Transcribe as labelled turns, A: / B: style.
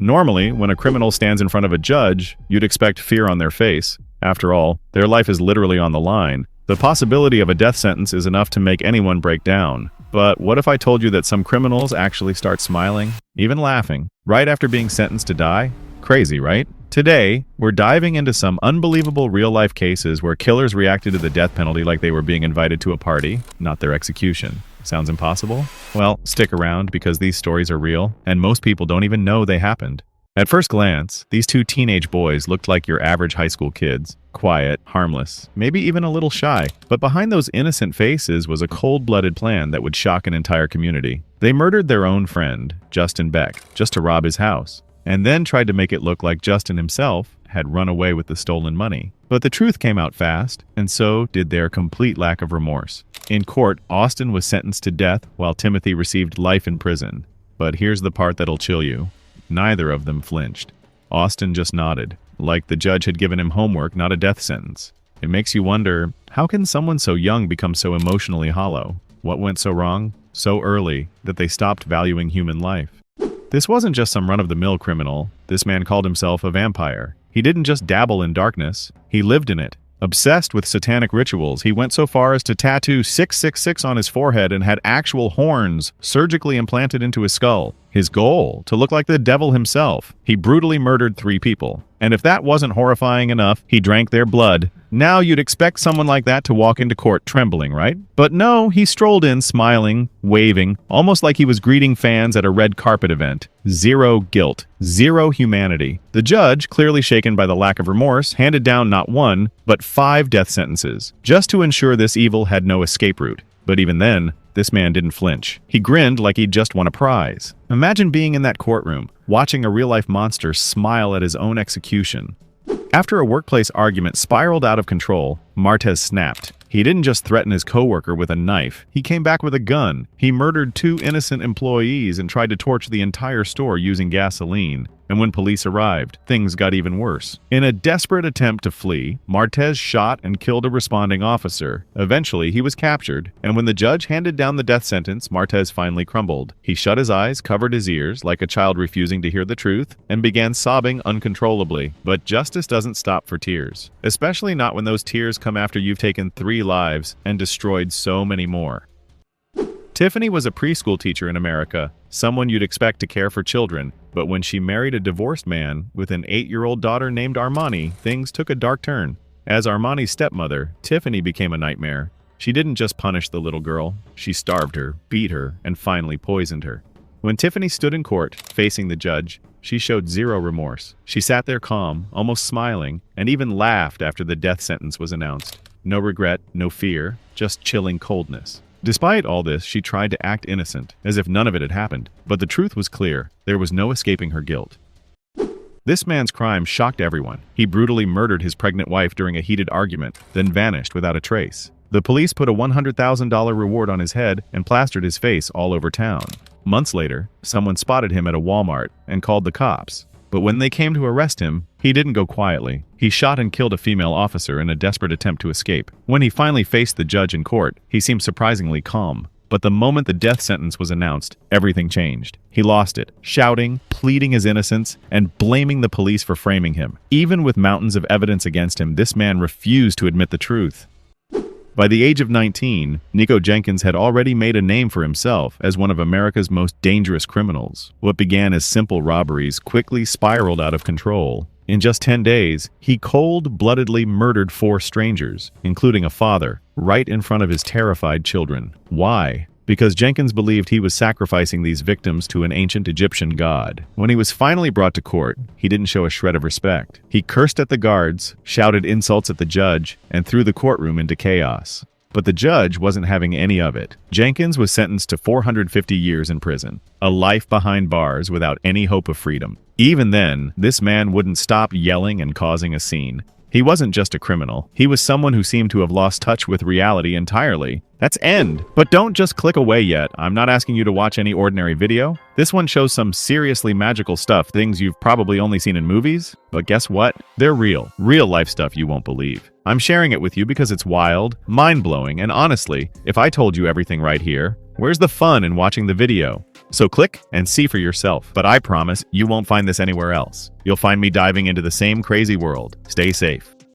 A: Normally, when a criminal stands in front of a judge, you'd expect fear on their face. After all, their life is literally on the line. The possibility of a death sentence is enough to make anyone break down. But what if I told you that some criminals actually start smiling, even laughing, right after being sentenced to die? Crazy, right? Today, we're diving into some unbelievable real-life cases where killers reacted to the death penalty like they were being invited to a party, not their execution. Sounds impossible? Well, stick around because these stories are real, and most people don't even know they happened. At first glance, these two teenage boys looked like your average high school kids. Quiet, harmless, maybe even a little shy. But behind those innocent faces was a cold-blooded plan that would shock an entire community. They murdered their own friend, Justin Beck, just to rob his house, and then tried to make it look like Justin himself had run away with the stolen money. But the truth came out fast, and so did their complete lack of remorse. In court, Austin was sentenced to death while Timothy received life in prison. But here's the part that'll chill you. Neither of them flinched. Austin just nodded, like the judge had given him homework, not a death sentence. It makes you wonder, how can someone so young become so emotionally hollow? What went so wrong, so early, that they stopped valuing human life? This wasn't just some run-of-the-mill criminal. This man called himself a vampire. He didn't just dabble in darkness, he lived in it. Obsessed with satanic rituals, he went so far as to tattoo 666 on his forehead and had actual horns surgically implanted into his skull. His goal, to look like the devil himself. He brutally murdered 3 people. And if that wasn't horrifying enough, he drank their blood. Now you'd expect someone like that to walk into court trembling, right? But no, he strolled in smiling, waving, almost like he was greeting fans at a red carpet event. Zero guilt, zero humanity. The judge, clearly shaken by the lack of remorse, handed down not 1, but 5 death sentences, just to ensure this evil had no escape route. But even then, this man didn't flinch. He grinned like he'd just won a prize. Imagine being in that courtroom, watching a real-life monster smile at his own execution. After a workplace argument spiraled out of control, Martez snapped. He didn't just threaten his coworker with a knife. He came back with a gun. He murdered 2 innocent employees and tried to torch the entire store using gasoline. And when police arrived, things got even worse. In a desperate attempt to flee, Martez shot and killed a responding officer. Eventually, he was captured, and when the judge handed down the death sentence, Martez finally crumbled. He shut his eyes, covered his ears, like a child refusing to hear the truth, and began sobbing uncontrollably. But justice doesn't stop for tears. Especially not when those tears come after you've taken 3 lives and destroyed so many more. Tiffany was a preschool teacher in America, someone you'd expect to care for children, but when she married a divorced man with an 8-year-old daughter named Armani, things took a dark turn. As Armani's stepmother, Tiffany became a nightmare. She didn't just punish the little girl, she starved her, beat her, and finally poisoned her. When Tiffany stood in court, facing the judge, she showed zero remorse. She sat there calm, almost smiling, and even laughed after the death sentence was announced. No regret, no fear, just chilling coldness. Despite all this, she tried to act innocent, as if none of it had happened. But the truth was clear. There was no escaping her guilt. This man's crime shocked everyone. He brutally murdered his pregnant wife during a heated argument, then vanished without a trace. The police put a $100,000 reward on his head and plastered his face all over town. Months later, someone spotted him at a Walmart and called the cops. But when they came to arrest him, he didn't go quietly. He shot and killed a female officer in a desperate attempt to escape. When he finally faced the judge in court, he seemed surprisingly calm. But the moment the death sentence was announced, everything changed. He lost it, shouting, pleading his innocence, and blaming the police for framing him. Even with mountains of evidence against him, this man refused to admit the truth. By the age of 19, Nico Jenkins had already made a name for himself as one of America's most dangerous criminals. What began as simple robberies quickly spiraled out of control. In just 10 days, he cold-bloodedly murdered 4 strangers, including a father, right in front of his terrified children. Why? Because Jenkins believed he was sacrificing these victims to an ancient Egyptian god. When he was finally brought to court, he didn't show a shred of respect. He cursed at the guards, shouted insults at the judge, and threw the courtroom into chaos. But the judge wasn't having any of it. Jenkins was sentenced to 450 years in prison, a life behind bars without any hope of freedom. Even then, this man wouldn't stop yelling and causing a scene. He wasn't just a criminal. He was someone who seemed to have lost touch with reality entirely. That's end. But don't just click away yet. I'm not asking you to watch any ordinary video. This one shows some seriously magical stuff, things you've probably only seen in movies. But guess what? They're real. Real life stuff you won't believe. I'm sharing it with you because it's wild, mind-blowing, and honestly, if I told you everything right here, where's the fun in watching the video? So click and see for yourself. But I promise you won't find this anywhere else. You'll find me diving into the same crazy world. Stay safe.